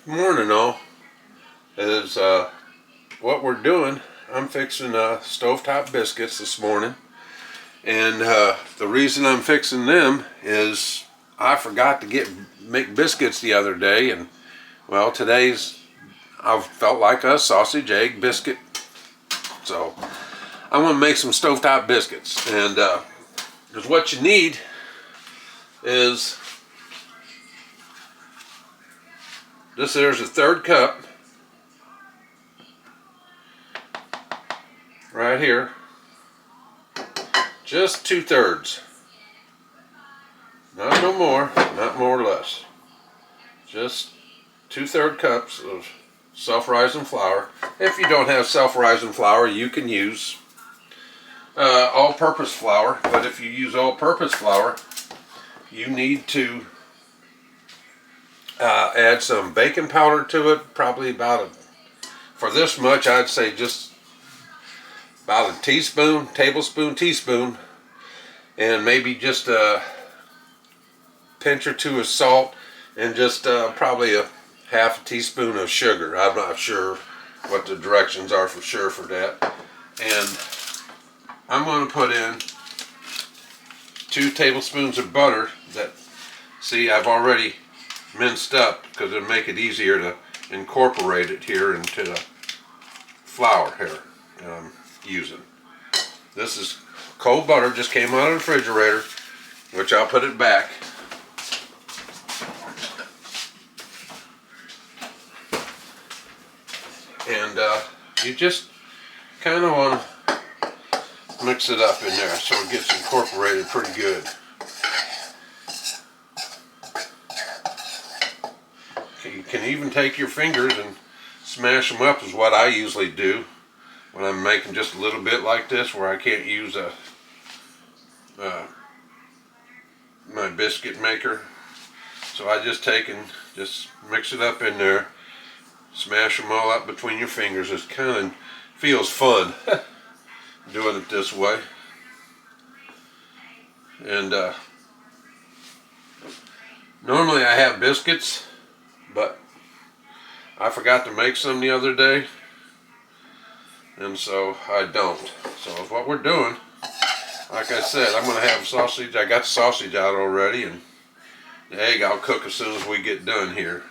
Good morning, all. Is what we're doing. I'm fixing stovetop biscuits this morning, and the reason I'm fixing them is I forgot to make biscuits the other day, and well, I felt like a sausage egg biscuit, so I want to make some stovetop biscuits. And because what you need is this. There's a third cup right here, just 2/3, not no more, not more or less, just 2/3 cups of self-rising flour. If you don't have self-rising flour, you can use all-purpose flour, but if you use all-purpose flour, you need to add some baking powder to it, probably for this much, I'd say just about a tablespoon, and maybe just a pinch or two of salt, and just probably a half a teaspoon of sugar. I'm not sure what the directions are for sure for that. And I'm going to put in 2 tablespoons of butter that, see, I've already minced up because it'll make it easier to incorporate it here into the flour here that I'm using. This is cold butter, just came out of the refrigerator, which I'll put it back. And you just kind of want to mix it up in there so it gets incorporated pretty good. Okay, you can even take your fingers and smash them up, is what I usually do when I'm making just a little bit like this, where I can't use my biscuit maker. So I just take and just mix it up in there, smash them all up between your fingers. It kind of feels fun doing it this way. And normally I have biscuits, but I forgot to make some the other day, and so I don't. So what we're doing, like I said, I'm going to have sausage. I got the sausage out already, and the egg I'll cook as soon as we get done here.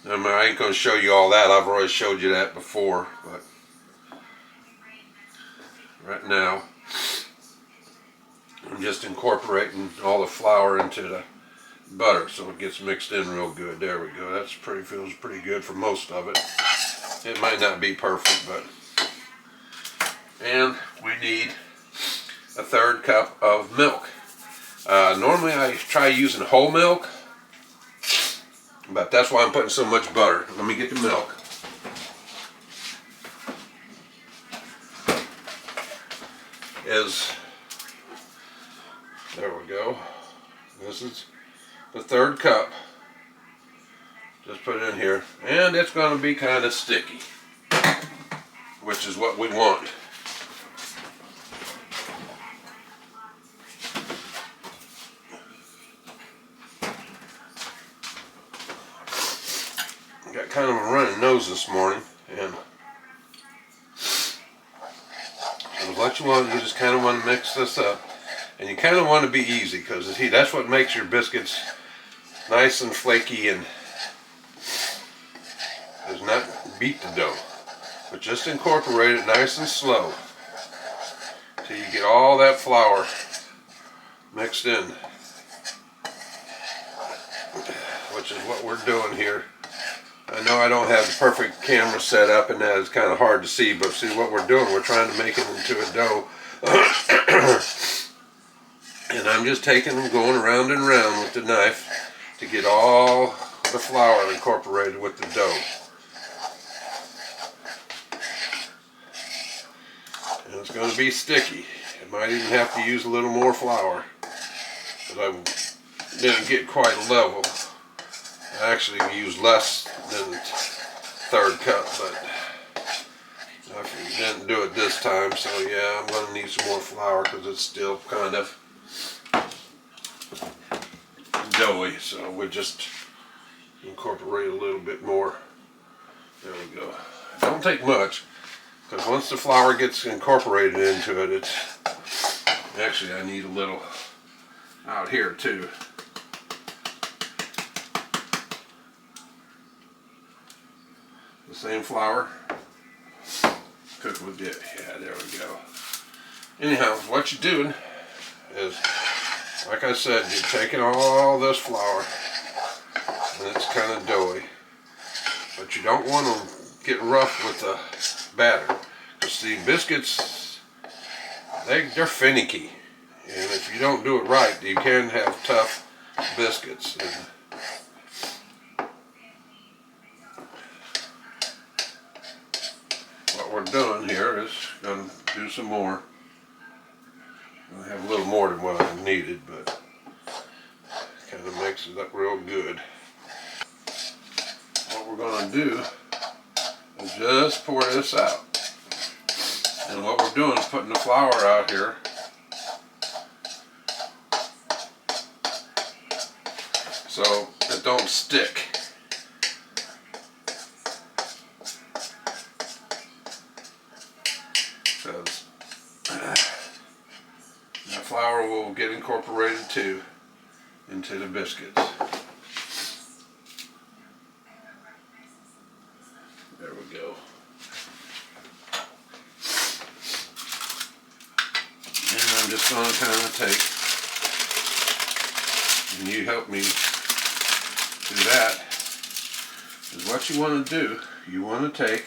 I ain't going to show you all that. I've already showed you that before, but right now I'm just incorporating all the flour into the butter so it gets mixed in real good. There we go. Feels pretty good for most of it. It might not be perfect, but. And we need a 1/3 cup of milk. Normally I try using whole milk, but that's why I'm putting so much butter. Let me get the milk. There we go. This is the 1/3 cup. Just put it in here, and it's going to be kind of sticky, which is what we want. Got kind of a running nose this morning, and what you just kind of want to mix this up, and you kind of want to be easy, because that's what makes your biscuits nice and flaky, and does not beat the dough, but just incorporate it nice and slow till you get all that flour mixed in, which is what we're doing here. I know I don't have the perfect camera set up, and that is kind of hard to see, but see what we're doing, we're trying to make it into a dough. And I'm just taking them, going around and around with the knife to get all the flour incorporated with the dough. And it's going to be sticky. I might even have to use a little more flour, but I didn't get quite level. I actually used less than 1/3 cup, but I didn't do it this time, so yeah, I'm going to need some more flour because it's still kind of doughy. So we just incorporate a little bit more. There we go. Don't take much, because once the flour gets incorporated into it, it's actually, I need a little out here too. The same flour. Cook with it. Yeah, there we go. Anyhow, what you're doing is, like I said, you're taking all this flour, and it's kind of doughy, but you don't want to get rough with the batter, because see, biscuits, they're finicky, and if you don't do it right, you can have tough biscuits. And what we're doing here is going to do some more. I have a little more than what I needed, but kind of makes it up real good. What we're going to do is just pour this out. And what we're doing is putting the flour out here. So it don't stick. Because the flour will get incorporated too into the biscuits. There we go. And I'm just going to kind of take, and you help me do that, is what you want to do. You want to take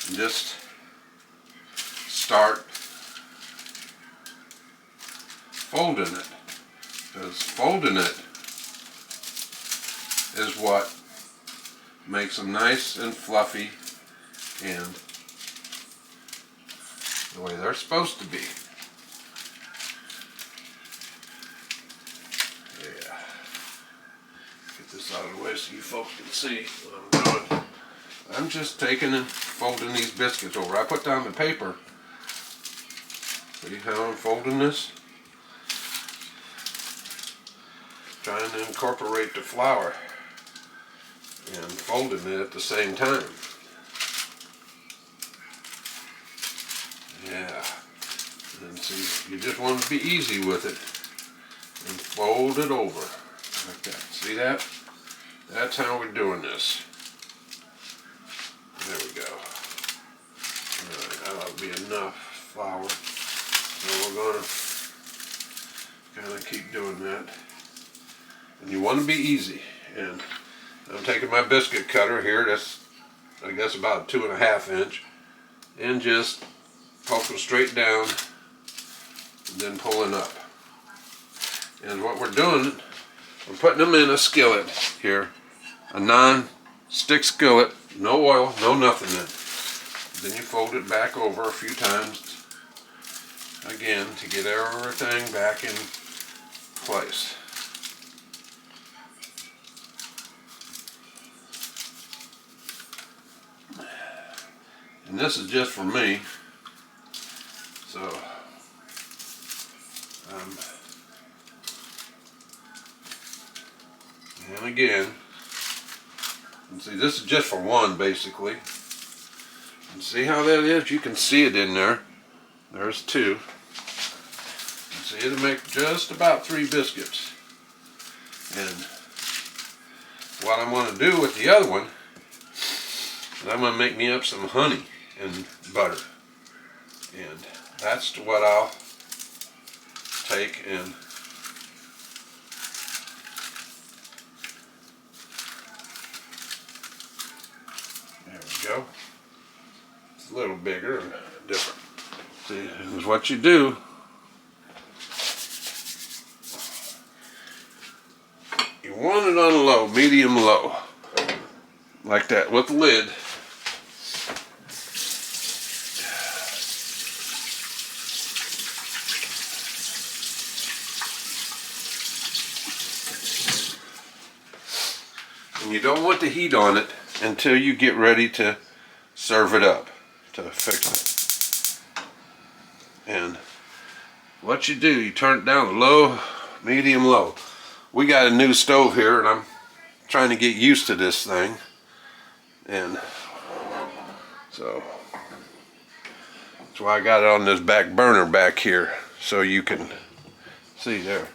and just start folding it, because folding it is what makes them nice and fluffy and the way they're supposed to be. Yeah. Get this out of the way so you folks can see what I'm doing. I'm just taking and folding these biscuits over. I put down the paper. See how I'm folding this? Trying to incorporate the flour and folding it at the same time. Yeah. And see, you just want to be easy with it and fold it over like that. See that? That's how we're doing this. There we go. Alright, that ought to be enough flour. So we're going to kind of keep doing that. And you want to be easy. And I'm taking my biscuit cutter here, that's I guess about 2.5 inch, and just poking straight down and then pulling up. And what we're doing, we're putting them in a skillet here, a non-stick skillet, no oil, no nothing in it. Then you fold it back over a few times again to get everything back in place. And this is just for me, so and again, and see, this is just for one basically. And see how that is? You can see it in there. There's 2. And see, it'll make just about 3 biscuits. And what I'm going to do with the other one is I'm going to make me up some honey and butter, and that's what I'll take and there we go. It's a little bigger and different. See, this is what you do. You want it on low, medium low, like that with the lid. And you don't want the heat on it until you get ready to serve it up, to fix it. And what you do, you turn it down to low, medium low. We got a new stove here, and I'm trying to get used to this thing, and so that's why I got it on this back burner back here, so you can see there.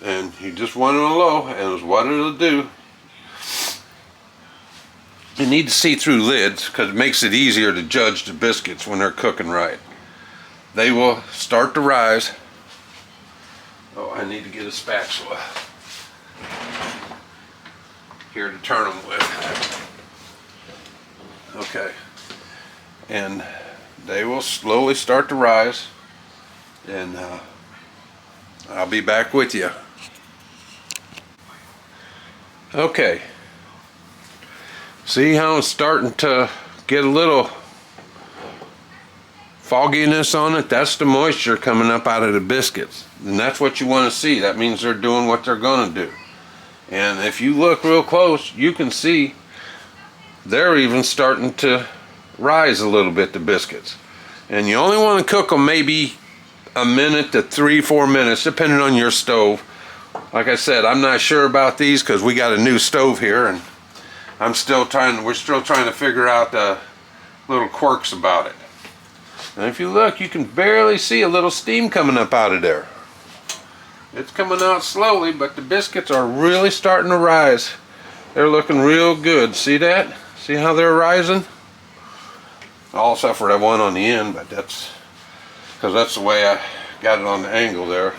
And you just want it on low, and it's what it'll do. You need to see through lids because it makes it easier to judge the biscuits when they're cooking right. They will start to rise. Oh, I need to get a spatula here to turn them with. Okay. And they will slowly start to rise, and I'll be back with you. Okay. See how it's starting to get a little fogginess on it? That's the moisture coming up out of the biscuits. And that's what you want to see. That means they're doing what they're going to do. And if you look real close, you can see they're even starting to rise a little bit, the biscuits. And you only want to cook them maybe a minute to 3-4 minutes, depending on your stove. Like I said, I'm not sure about these because we got a new stove here, and we're still trying to figure out the little quirks about it. And if you look, you can barely see a little steam coming up out of there. It's coming out slowly, but the biscuits are really starting to rise. They're looking real good. See that? See how they're rising? All except for that one on the end, but that's because that's the way I got it on the angle there.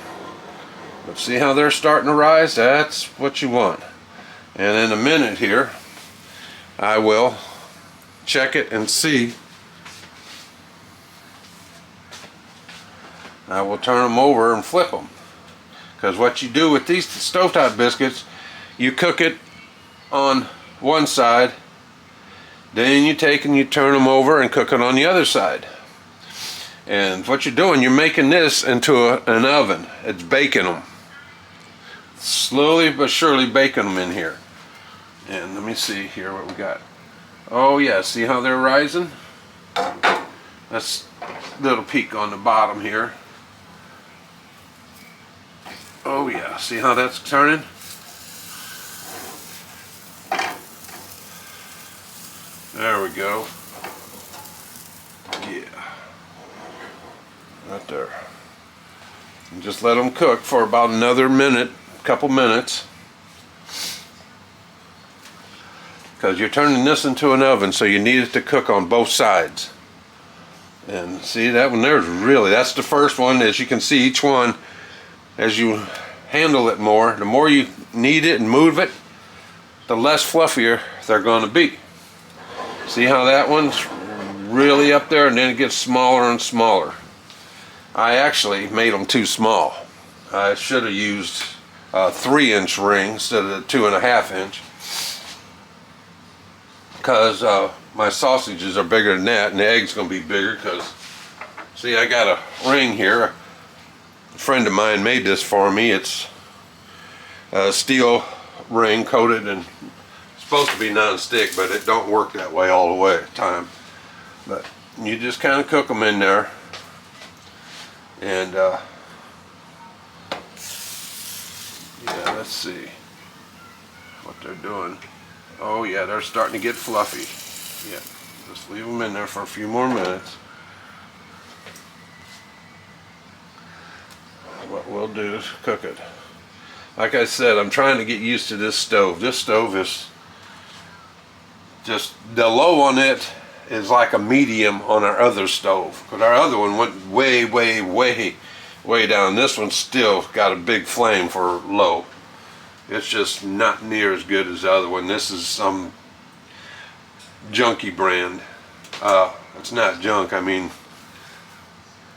But see how they're starting to rise? That's what you want. And in a minute here, I will check it and see. I will turn them over and flip them. Because what you do with these stovetop biscuits, you cook it on one side, then you take and you turn them over and cook it on the other side. And what you're doing, you're making this into an oven. It's baking them. Slowly but surely baking them in here. And let me see here what we got. Oh yeah, see how they're rising? That's a little peak on the bottom here. Oh yeah, see how that's turning? There we go. Yeah. Right there. And just let them cook for about another minute, couple minutes. Because you're turning this into an oven, so you need it to cook on both sides. And see, that one there's really, that's the first one. As you can see, each one, as you handle it more, the more you knead it and move it, the less fluffier they're going to be. See how that one's really up there, and then it gets smaller and smaller. I actually made them too small. I should have used a 3-inch ring instead of the 2.5 inch. Because my sausages are bigger than that, and the egg's going to be bigger. Because see, I got a ring here. A friend of mine made this for me. It's a steel ring coated, and it's supposed to be non-stick, but it don't work that way all the way at the time. But you just kind of cook them in there, and yeah, let's see what they're doing. Oh yeah, they're starting to get fluffy. Yeah, just leave them in there for a few more minutes. What we'll do is cook it. Like I said, I'm trying to get used to this stove. This stove is just, the low on it is like a medium on our other stove. But our other one went way, way, way, way down. This one's still got a big flame for low. It's just not near as good as the other one. This is some junky brand. It's not junk, I mean,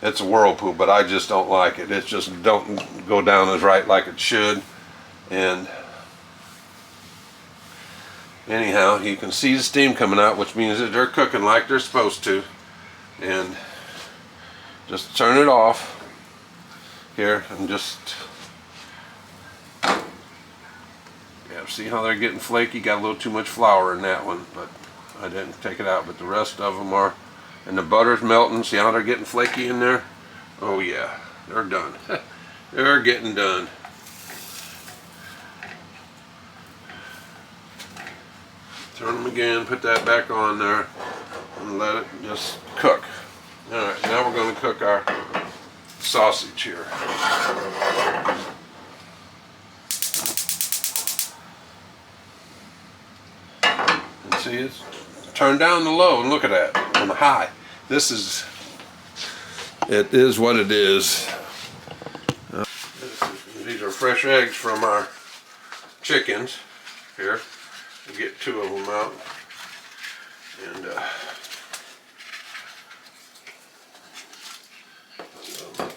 it's a Whirlpool, but I just don't like it. It just don't go down as right like it should. And anyhow, you can see the steam coming out, which means that they're cooking like they're supposed to. And just turn it off here and just, yeah, see how they're getting flaky? Got a little too much flour in that one, but I didn't take it out. But the rest of them are, and the butter's melting. See how they're getting flaky in there? Oh yeah, they're done. They're getting done. Turn them again, put that back on there, and let it just cook. Alright, now we're going to cook our sausage here. And see, it's turned down the low, and look at that, on the high. It is what it is. These are fresh eggs from our chickens here. We'll get 2 of them out. And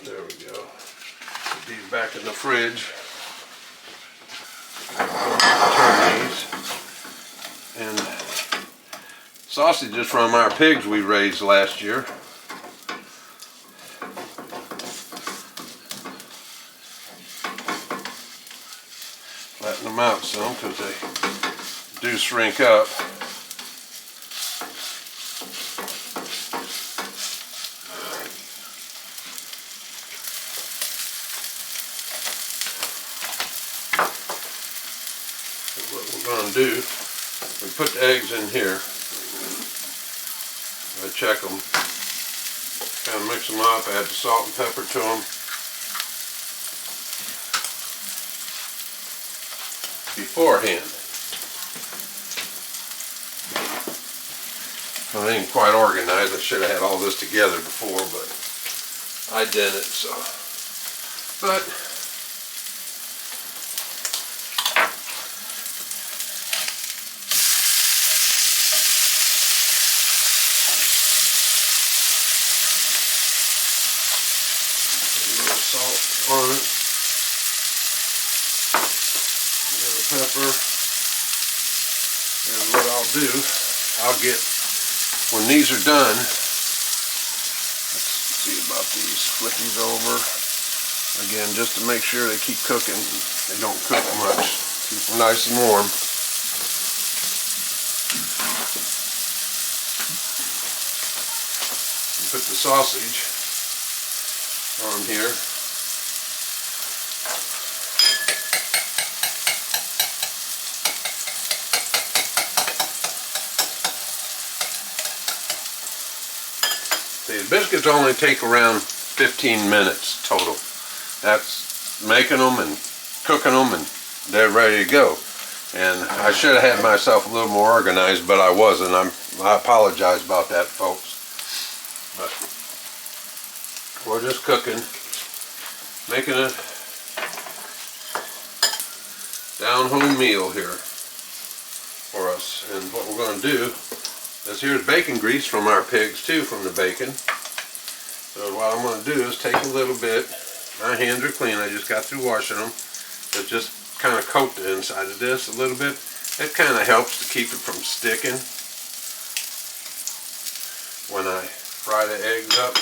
there we go. Put these back in the fridge. Turn these. And sausages from our pigs we raised last year. Flatten them out some because they do shrink up. What we're going to do, we put the eggs in here. I check them, kind of mix them up, add the salt and pepper to them. Beforehand. I ain't quite organized. I should have had all this together before, but I didn't, so. But salt on it, a little pepper, and what I'll do, I'll get, when these are done, let's see about these, flip these over, again, just to make sure they keep cooking, they don't cook much, keep them nice and warm. And put the sausage on here. See, the biscuits only take around 15 minutes total. That's making them and cooking them and they're ready to go. And I should have had myself a little more organized, but I wasn't. I apologize about that, folks. But we're just cooking, making a down-home meal here for us. And what we're going to do is, here's bacon grease from our pigs too, from the bacon. So what I'm going to do is take a little bit, my hands are clean, I just got through washing them, but just kind of coat the inside of this a little bit. It kind of helps to keep it from sticking when I fry the eggs up.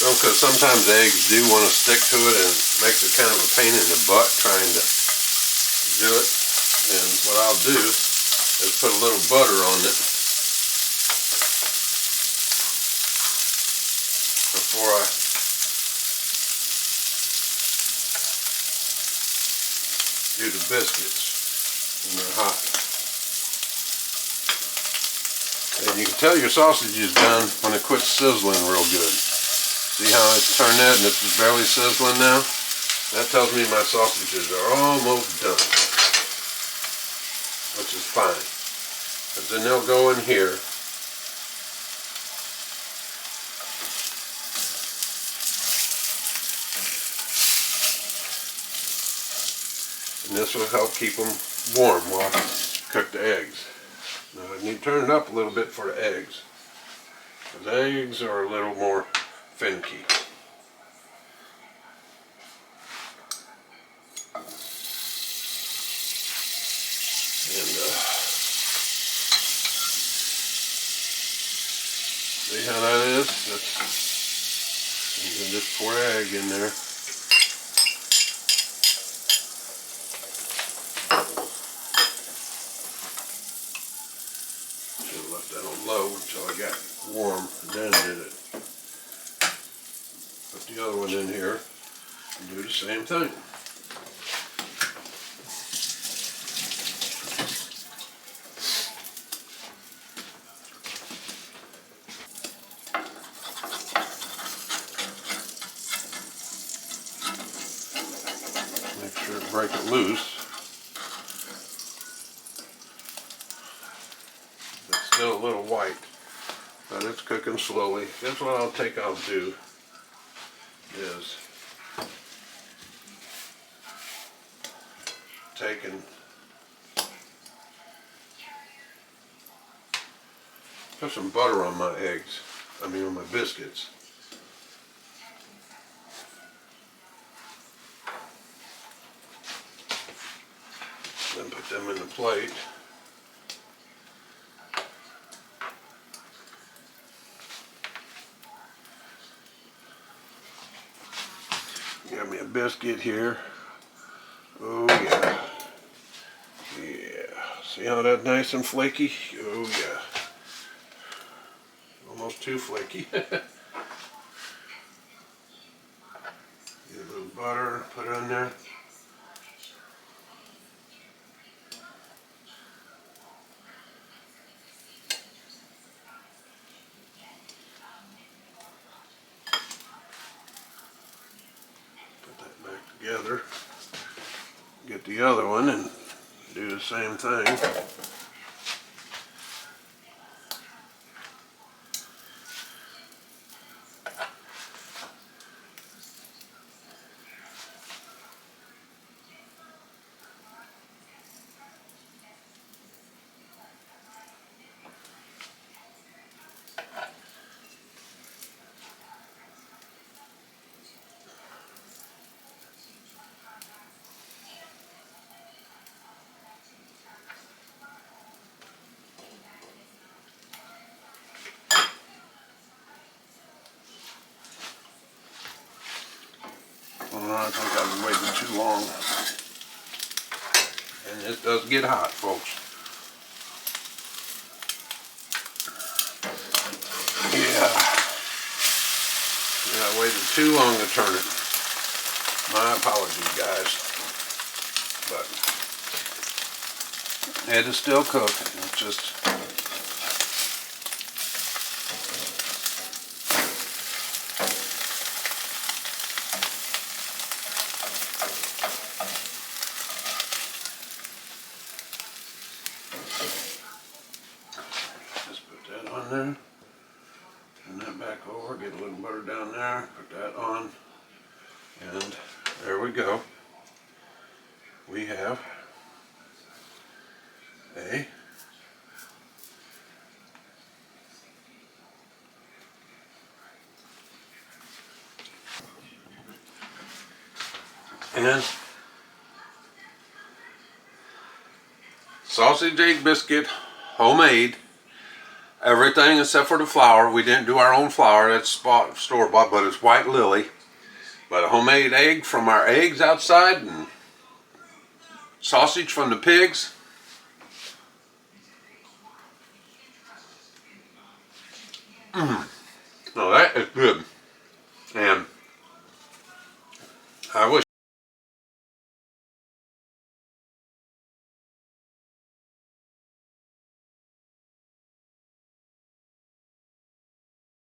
Because sometimes eggs do want to stick to it and it makes it kind of a pain in the butt trying to do it. And what I'll do is put a little butter on it before I do the biscuits when they're hot. And you can tell your sausage is done when it quits sizzling real good. See how it's turned that and it's barely sizzling now? That tells me my sausages are almost done, which is fine. Because then they'll go in here. And this will help keep them warm while I cook the eggs. Now I need to turn it up a little bit for the eggs. Because eggs are a little more finicky. And see how that is? You can just pour egg in there. low until I got warm, then did it. Put the other one in here and do the same thing. Make sure to break it loose. It's still a little white, but it's cooking slowly. That's what I'll do is put some butter on my eggs. On my biscuits. Then put them in the plate. Got me a biscuit here. Oh yeah. Yeah. See how that's nice and flaky? Oh yeah. Almost too flaky. Get a little butter, put it in there. Put that back together. Get the other one and do the same thing. I think I've waited too long. And this does get hot, folks. Yeah. I waited too long to turn it. My apologies, guys. But it is still cooked. It's just on there, turn that back over, get a little butter down there, put that on, and there we go. We have a sausage egg biscuit, homemade. Everything except for the flour. We didn't do our own flour. That's store-bought, but it's White Lily. But a homemade egg from our eggs outside and sausage from the pigs. No, that is good. And I wish